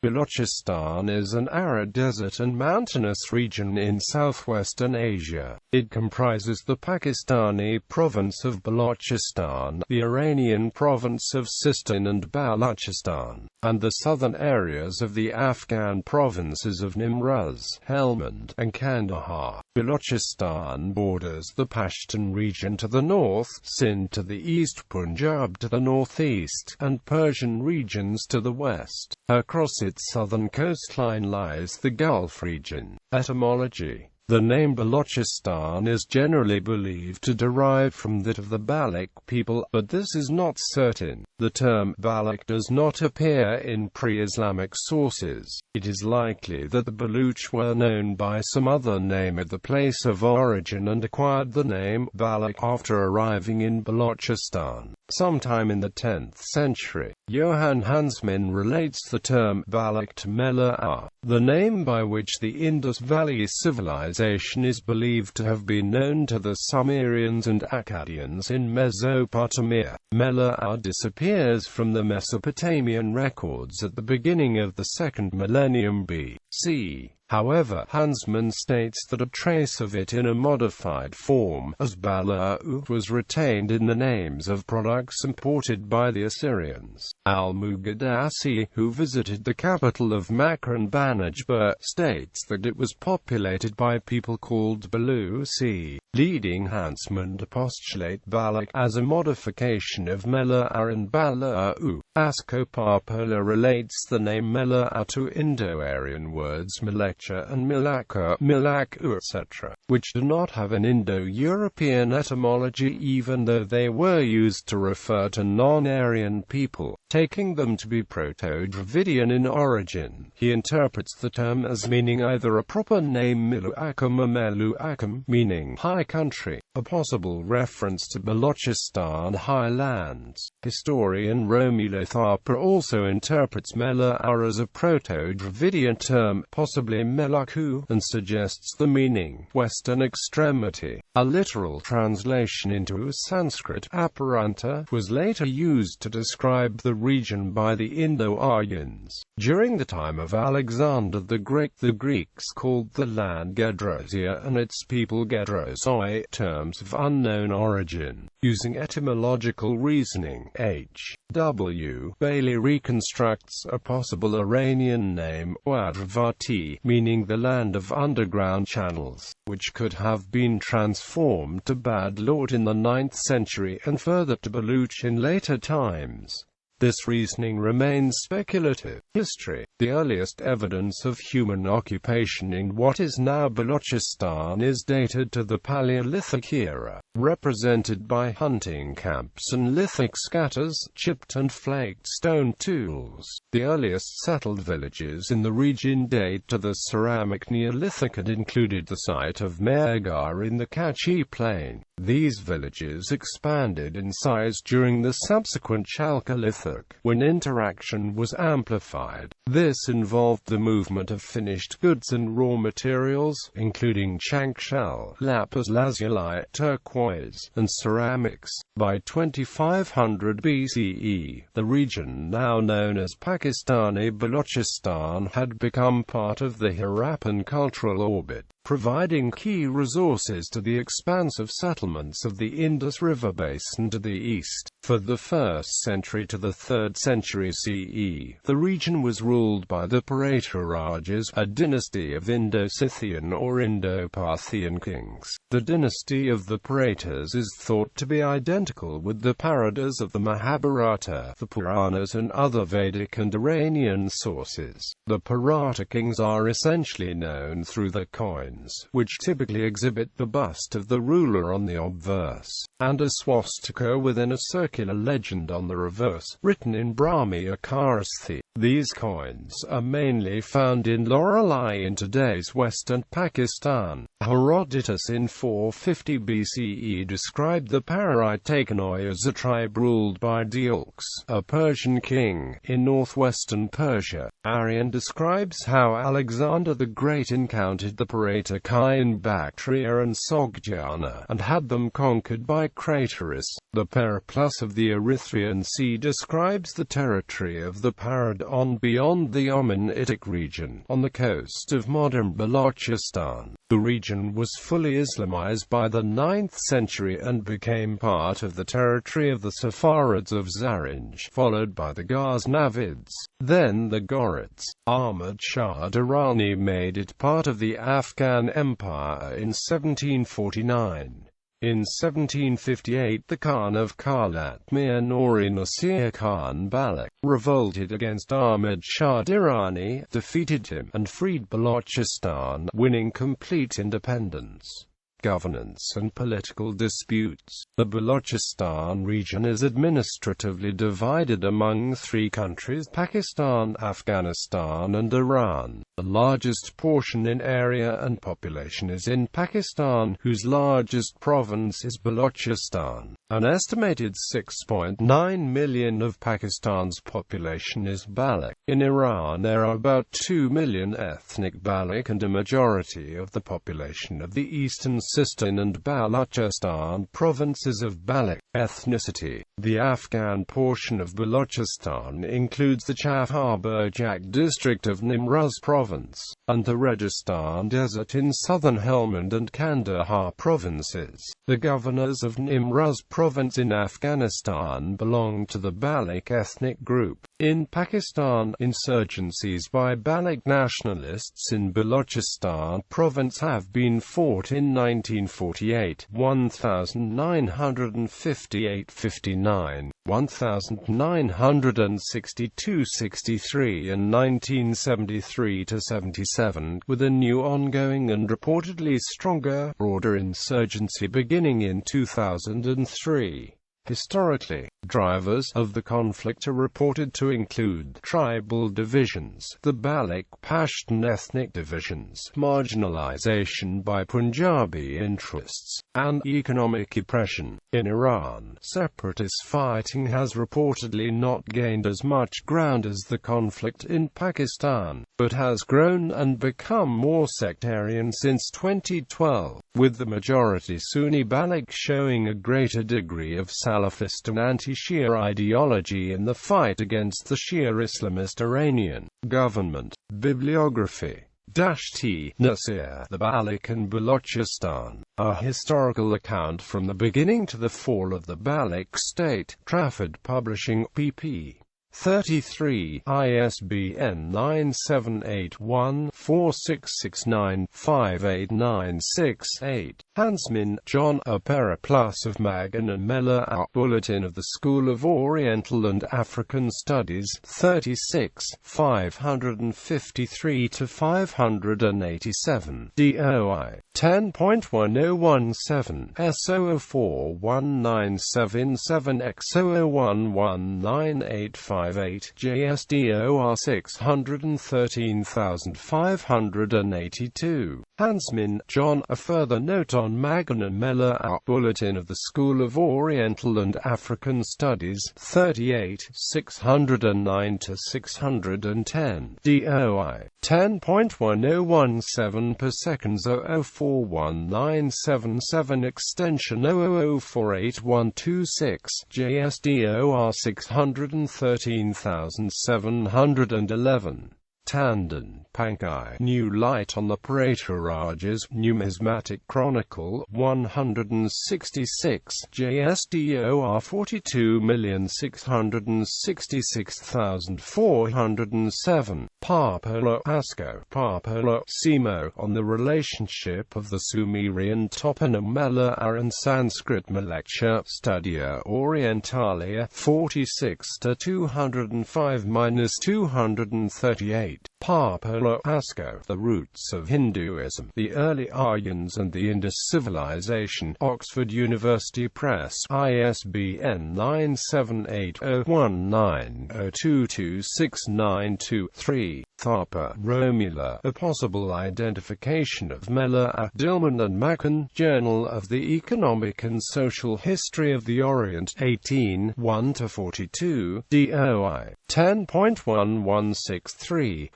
Balochistan is an arid desert and mountainous region in southwestern Asia. It comprises the Pakistani province of Balochistan, the Iranian province of Sistan and Baluchestan, and the southern areas of the Afghan provinces of Nimruz, Helmand, and Kandahar. Balochistan borders the Pashtun region to the north, Sindh to the east, Punjab to the northeast, and Persian regions to the west. Across its southern coastline lies the Gulf region. Etymology. The name Balochistan is generally believed to derive from that of the Baloch people, but this is not certain. The term Baloch does not appear in pre-Islamic sources. It is likely that the Baluch were known by some other name at the place of origin and acquired the name Baloch after arriving in Balochistan, sometime in the 10th century. Johann Hansmann relates the term Baloch to Mela, the name by which the Indus Valley civilization is believed to have been known to the Sumerians and Akkadians in Mesopotamia. Mela disappears from the Mesopotamian records at the beginning of the 2nd millennium B.C. However, Hansmann states that a trace of it in a modified form, as Balau, was retained in the names of products imported by the Assyrians. Al-Muqaddasi, who visited the capital of Makran-Banajbur, states that it was populated by people called Baluchi, leading Hansmann to postulate Baloch as a modification of Mela and Balau. Ascopopola relates the name Mela to Indo-Aryan words Melecha and Milaka, Milaku, etc., which do not have an Indo-European etymology even though they were used to refer to non-Aryan people, taking them to be Proto-Dravidian in origin. He interprets the term as meaning either a proper name Miluakum or Meluakum, meaning high country, a possible reference to Balochistan highlands. Historian Romulo Tharpa also interprets Mela as a Proto-Dravidian term, possibly Melaku, and suggests the meaning western extremity. A literal translation into Sanskrit, Aparanta, was later used to describe the region by the Indo-Aryans. During the time of Alexander the Great, the Greeks called the land Gedrosia and its people Gedrosoi, terms of unknown origin. Using etymological reasoning, H.W. Bailey reconstructs a possible Iranian name, Wadravati, meaning the land of underground channels, which could have been transformed to Badlort in the 9th century and further to Baluch in later times. This reasoning remains speculative. History. The earliest evidence of human occupation in what is now Balochistan is dated to the Paleolithic era, represented by hunting camps and lithic scatters, chipped and flaked stone tools. The earliest settled villages in the region date to the Ceramic Neolithic and included the site of Mehrgarh in the Kachi Plain. These villages expanded in size during the subsequent Chalcolithic, when interaction was amplified. This involved the movement of finished goods and raw materials, including chankshell, lapis lazuli, turquoise, and ceramics. By 2500 BCE, the region now known as Pakistani Balochistan had become part of the Harappan cultural orbit, providing key resources to the expansive settlements of the Indus River basin to the east. For the 1st century to the 3rd century CE, the region was ruled by the Parata Rajas, a dynasty of Indo-Scythian or Indo-Parthian kings. The dynasty of the Paratas is thought to be identical with the Paradas of the Mahabharata, the Puranas and other Vedic and Iranian sources. The Parata kings are essentially known through their coins, which typically exhibit the bust of the ruler on the obverse, and a swastika within a circular legend on the reverse, written in Brahmi Akarasthi. These coins are mainly found in Loralai in today's western Pakistan. Herodotus in 450 BCE described the Paratakanoi as a tribe ruled by Deoks, a Persian king, in northwestern Persia. Arrian describes how Alexander the Great encountered the Paratakai in Bactria and Sogdiana, and had them conquered by Craterus. The Periplus of the Erythraean Sea describes the territory of the Paradas extended on beyond the Oman-Itic region, on the coast of modern Balochistan. The region was fully Islamized by the 9th century and became part of the territory of the Saffarids of Zaranj, followed by the Ghaznavids, then the Ghurids. Ahmad Shah Durrani made it part of the Afghan Empire in 1749. In 1758 the Khan of Kalat Mir Nuri Nasir Khan Balak revolted against Ahmad Shah Durrani, defeated him, and freed Balochistan, winning complete independence. Governance and political disputes. The Balochistan region is administratively divided among 3 countries: Pakistan, Afghanistan and Iran. The largest portion in area and population is in Pakistan, whose largest province is Balochistan. An estimated 6.9 million of Pakistan's population is Baloch. In Iran there are about 2 million ethnic Baloch and a majority of the population of the eastern Sistan and Baluchestan provinces of Baloch ethnicity. The Afghan portion of Balochistan includes the Kandahar-Balochistan district of Nimruz province, and the Registan Desert in southern Helmand and Kandahar provinces. The governors of Nimruz province in Afghanistan belong to the Baloch ethnic group. In Pakistan, insurgencies by Baloch nationalists in Balochistan province have been fought in 1948, 1958-59, 1962-63 and 1973-77, with a new ongoing and reportedly stronger, broader insurgency beginning in 2003. Historically, drivers of the conflict are reported to include tribal divisions, the Baloch Pashtun ethnic divisions, marginalization by Punjabi interests, and economic oppression. In Iran, separatist fighting has reportedly not gained as much ground as the conflict in Pakistan, but has grown and become more sectarian since 2012, with the majority Sunni Baloch showing a greater degree of Salafist and anti-Shia ideology in the fight against the Shia Islamist Iranian government. Bibliography. T. Nasir, The Baloch and Balochistan, A Historical Account from the Beginning to the Fall of the Baloch State, Trafford Publishing, pp. 33, ISBN 978-1-4669-58968. Hansman, John. A Periplus of Magna Mela, Bulletin of the School of Oriental and African Studies, 36, 553-587, DOI, 10.1017, S0419777X0011985. JSDOR 613582. Hansman, John. A Further Note on Magna Mela, Bulletin of the School of Oriental and African Studies, 38, 609-610, DOI, 10.1017 per second 0041977 extension 0004826, JSDOR 613711. Tandon, Pankaj. New Light on the Praetarajas, Numismatic Chronicle, 166, JSDOR 42,666,407. Papalo Asco, Papalo Simo, on the relationship of the Sumerian toponym Mela and Sanskrit Meleksha, Studia Orientalia, 46-205-238. Papalo Asco, The Roots of Hinduism, the Early Aryans and the Indus Civilization, Oxford University Press, ISBN 978-019-022692-3. Tharpa, Romula, A Possible Identification of Mela, Dillman and Macken, Journal of the Economic and Social History of the Orient, 18, 1-42, DOI, 10.1163-156852075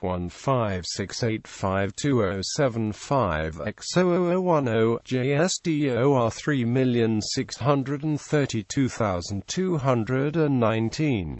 X00010, JSDOR 3632219.